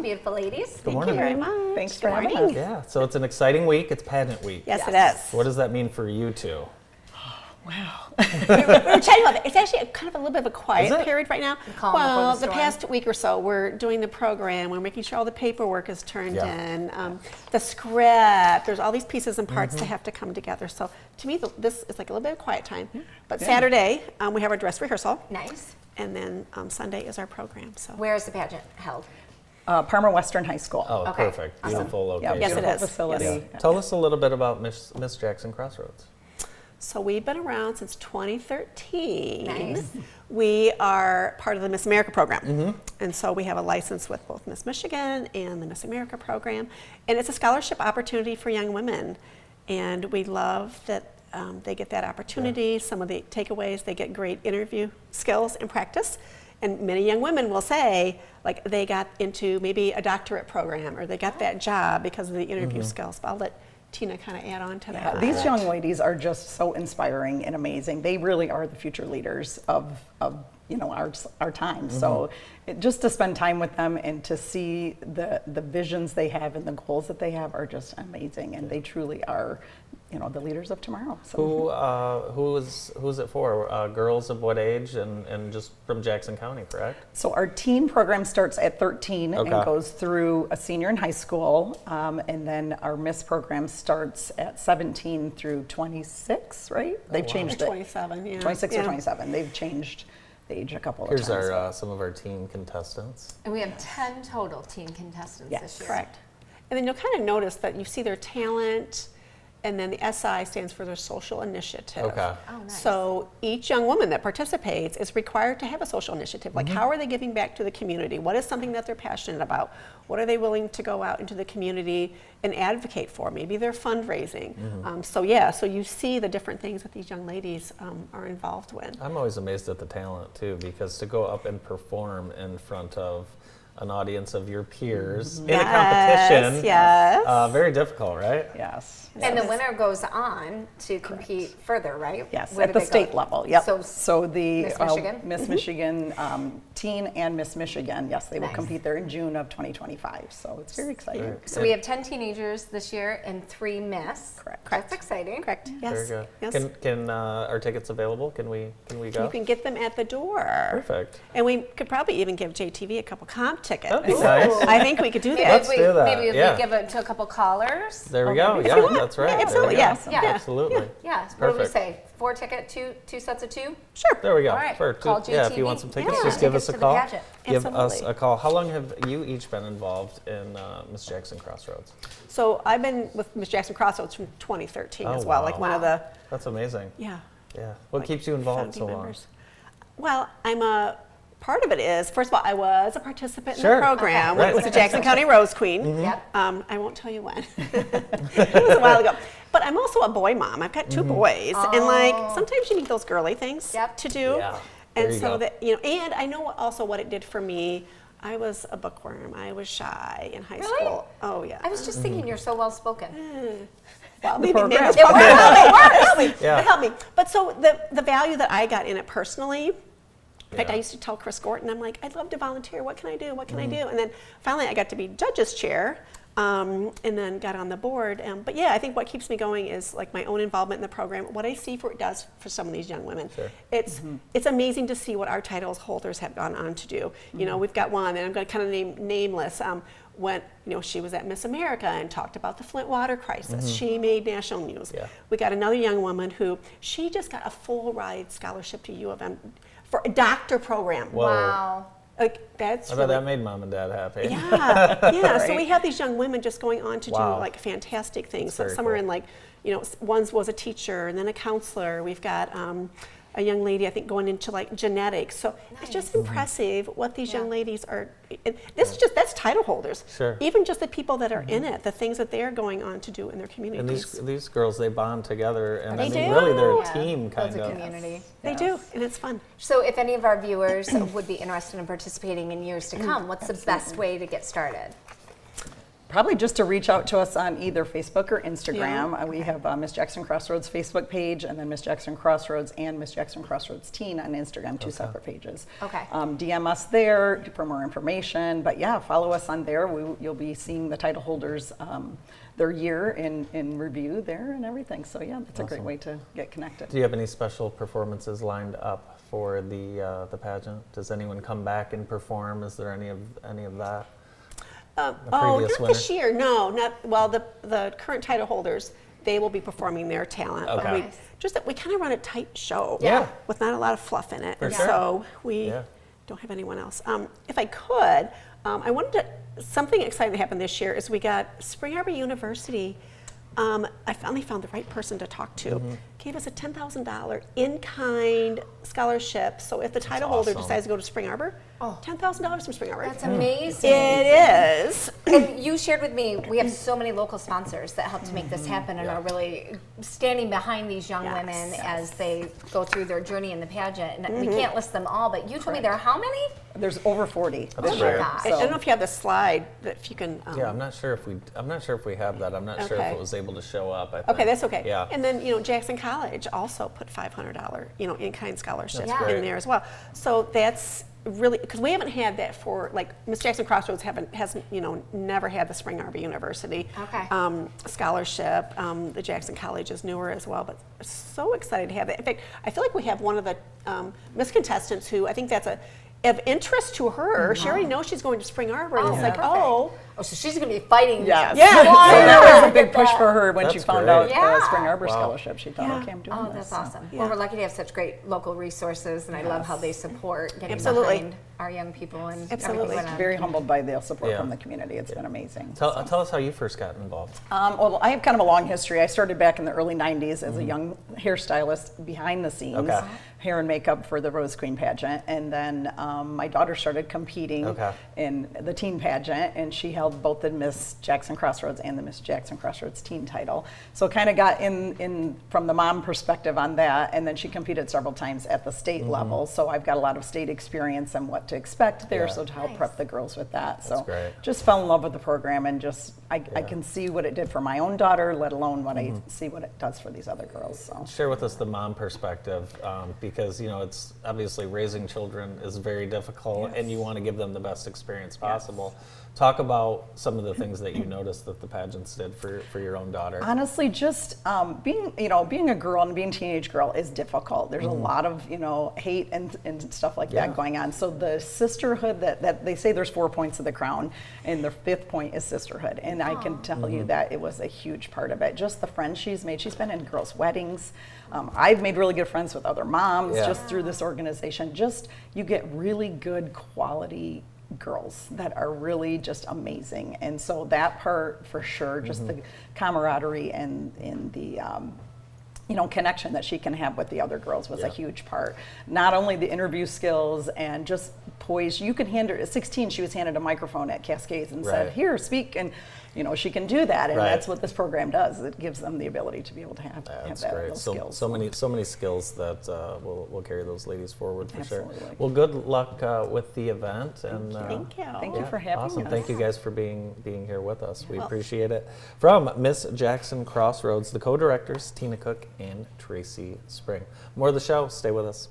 Beautiful ladies. Thank you very much. Thanks for having us. Yeah, so it's an exciting week. It's pageant week. Yes, it is. What does that mean for you two? Wow. we were chatting about it. It's actually kind of a little bit of a quiet Is it? period right now. calm Well, before the the storm. past week or so, we're doing the program. We're making sure all the paperwork is turned Yeah. in. The script. There's all these pieces and parts that have to come together. So to me, this is like a little bit of quiet time. But Saturday, we have our dress rehearsal. Nice. And then Sunday is our program. So Where is the pageant held? Parma Western High School. Oh, Okay. perfect. Awesome. Beautiful Yeah, location. Yes, it beautiful is. facility. Yeah. Tell us a little bit about Miss Jackson Crossroads. So we've been around since 2013. Nice. We are part of the Miss America program. And so we have a license with both Miss Michigan and the Miss America program. And it's a scholarship opportunity for young women. And we love that they get that opportunity. Some of the takeaways, they get great interview skills and practice. And many young women will say, like, they got into maybe a doctorate program or they got that job because of the interview skills. But I'll let Tina kind of add on to that. These young ladies are just so inspiring and amazing. They really are the future leaders of our time. So just to spend time with them and to see the visions they have and the goals that they have are just amazing. And they truly are, the leaders of tomorrow. So Who is it for? Girls of what age and just from Jackson County, correct? So our teen program starts at 13 and Okay. goes through a senior in high school, and then our Miss program starts at 17 through 26, right? They've wow. changed it. 27, yeah. 26 Yeah. or 27. They've changed the age a couple Here's of times. our some of our teen contestants. And we have 10 total teen contestants Yes. this year. Correct. And then you'll kind of notice that you see their talent, and then the SI stands for their social initiative. Okay. Oh, nice. So each young woman that participates is required to have a social initiative. Like, how are they giving back to the community? What is something that they're passionate about? What are they willing to go out into the community and advocate for? Maybe they're fundraising. So you see the different things that these young ladies are involved with. I'm always amazed at the talent too, because to go up and perform in front of an audience of your peers in a competition, Yes. very difficult, right? Yes. And the winner goes on to compete further, right? Yes, Where at do the they go? state level. Yep. So the Miss Michigan? Miss Michigan teen and Miss Michigan, yes, they will Nice. compete there in June of 2025 . So it's very exciting. So we have 10 teenagers this year and 3 Miss. Correct. That's exciting. Correct. Very Yes. good. Yes. Can are tickets available? Can we go? You can get them at the door. Perfect. And we could probably even give JTV a couple comp tickets. That'd be nice. I think we could do Maybe that. Let's if we, do that, Maybe if yeah. we give it to a couple callers. There we go. If Yeah, you want. that's right. Yeah, There we absolutely. go. Yes. Yeah. Absolutely. Yeah. What do we Perfect. say? 4 ticket, two sets of 2? Sure. There we go. All right. For Call yeah, if you JTV. want some tickets, Yeah. just give us Tickets a to the call. pageant. Give us Absolutely. a call. How long have you each been involved in Miss Jackson Crossroads? So I've been with Miss Jackson Crossroads from 2013 Oh, as well. wow. Like one of the, That's amazing. yeah. Yeah. What like keeps you involved founding so long? members. Well, part of it is, first of all, I was a participant in Sure. the program. Okay. It was the Jackson County Rose Queen. Yep. I won't tell you when. It was a while ago. But I'm also a boy mom. I've got 2 boys. And like, sometimes you need those girly things Yep. to do. Yeah. There And you so go. that, and I know also what it did for me. I was a bookworm. I was shy in high Really? school. Oh, yeah. I was just thinking you're so well spoken. Well, maybe program. that's It probably worked. helped me. Yeah. It helped me. But so the value that I got in it personally, in fact, I used to tell Chris Gorton, I'm like, I'd love to volunteer. What can I do? What can I do? And then finally I got to be judge's chair, and then got on the board. But yeah, I think what keeps me going is like my own involvement in the program, what I see for it does for some of these young women. Sure. It's amazing to see what our titles holders have gone on to do. We've got one, and I'm going to kind of name nameless. When she was at Miss America and talked about the Flint water crisis, she made national news. Yeah. We got another young woman who she just got a full ride scholarship to U of M for a doctor program. Whoa. Wow. Like that's I bet really, that made mom and dad happy. yeah. So Right. we have these young women just going on to Wow. do like fantastic things. That's very Some are cool. in like, one was a teacher and then a counselor. We've got a young lady, I think, going into like genetics. So it's just impressive what these young ladies are. That's title holders. Sure. Even just the people that are in it, the things that they're going on to do in their And communities. these girls, they bond together, and They I mean, do. really, they're a Yeah. team Builds kind a of. community. They do, and it's fun. So if any of our viewers would be interested in participating in years to come, what's the best way to get started? Probably just to reach out to us on either Facebook or Instagram. Yeah. We have Miss Jackson Crossroads Facebook page, and then Miss Jackson Crossroads and Miss Jackson Crossroads Teen on Instagram, two separate pages. Okay. DM us there for more information. But yeah, follow us on there. You'll be seeing the title holders, their year in review there and everything. So yeah, that's a great way to get connected. Do you have any special performances lined up for the pageant? Does anyone come back and perform? Is there any of that? Not this year. No, not well. The current title holders, they will be performing their talent. Okay. But we kind of run a tight show. Yeah. With not a lot of fluff in it, For and sure. so we don't have anyone else. If I could, I wanted to. Something exciting that happened this year is we got Spring Arbor University. I finally found the right person to talk to. Gave us a $10,000 in-kind scholarship. So if the title holder awesome. decides to go to Spring Arbor, $10,000 from Spring Arbor. That's amazing. It is. And you shared with me, we have so many local sponsors that help to make this happen and are really standing behind these young women as they go through their journey in the pageant. And we can't list them all, but you told me there are how many? There's over 40. That's Oh my great. gosh. I don't know if you have the slide, but if you can. Yeah, I'm not sure if we have that. I'm not sure if Okay. it was able to show up. I think. Okay, that's okay. Yeah. And then Jackson College also put $500 in-kind scholarship That's in great. there as well. So that's really because we haven't had that for Miss Jackson Crossroads hasn't never had the Spring Arbor University scholarship. The Jackson College is newer as well, but so excited to have that. In fact, I feel like we have one of the Miss contestants who I think that's of interest to her. She already knows she's going to Spring Arbor, and it's like, Oh, so she's going to be fighting. Yes. Yeah. So that was a big push for her when she That's found great. out Yeah. the Spring Arbor Wow. Scholarship. She thought, okay, I'm doing Oh, this. that's awesome. Yeah. Well, we're lucky to have such great local resources, and I love how they support getting Absolutely. behind our young people and Absolutely. everything going on. Very humbled by the support Yeah. from the community. It's been amazing. Tell us how you first got involved. Well, I have kind of a long history. I started back in the early 90s as a young hairstylist behind the scenes, Okay. hair and makeup for the Rose Queen pageant. And then my daughter started competing in the teen pageant, and she held both the Miss Jackson Crossroads and the Miss Jackson Crossroads teen title. So kind of got in from the mom perspective on that, and then she competed several times at the state level. So I've got a lot of state experience and what to expect there, so to help prep the girls with that. That's So great. just fell in love with the program, and just I can see what it did for my own daughter, let alone what I see what it does for these other girls. So Share with us the mom perspective, because it's obviously raising children is very difficult, and you want to give them the best experience possible. Talk about some of the things that you noticed that the pageants did for your own daughter. honestly, just being a girl and being a teenage girl is difficult. There's a lot of hate and stuff like that going on. So the sisterhood that they say there's 4 points of the crown, and the 5th point is sisterhood. And I can tell you that it was a huge part of it. Just the friends she's made. She's been in girls' weddings. I've made really good friends with other moms just through this organization. Just you get really good quality girls that are really just amazing, and so that part for sure, just the camaraderie and the connection that she can have with the other girls was a huge part. Not only the interview skills and just poise. You can hand her at 16. She was handed a microphone at Cascades and said, "Here, speak," and she can do that, and that's what this program does. It gives them the ability to be able to have That's that, great. those So skills. so many skills that will carry those ladies forward for sure. Absolutely. Well, good luck with the event, and Thank you. Thank you for having awesome. us. Thank you guys for being here with us. We appreciate it. From Miss Jackson Crossroads, the co-directors Tina Cook and Traci Spring. More of the show. Stay with us.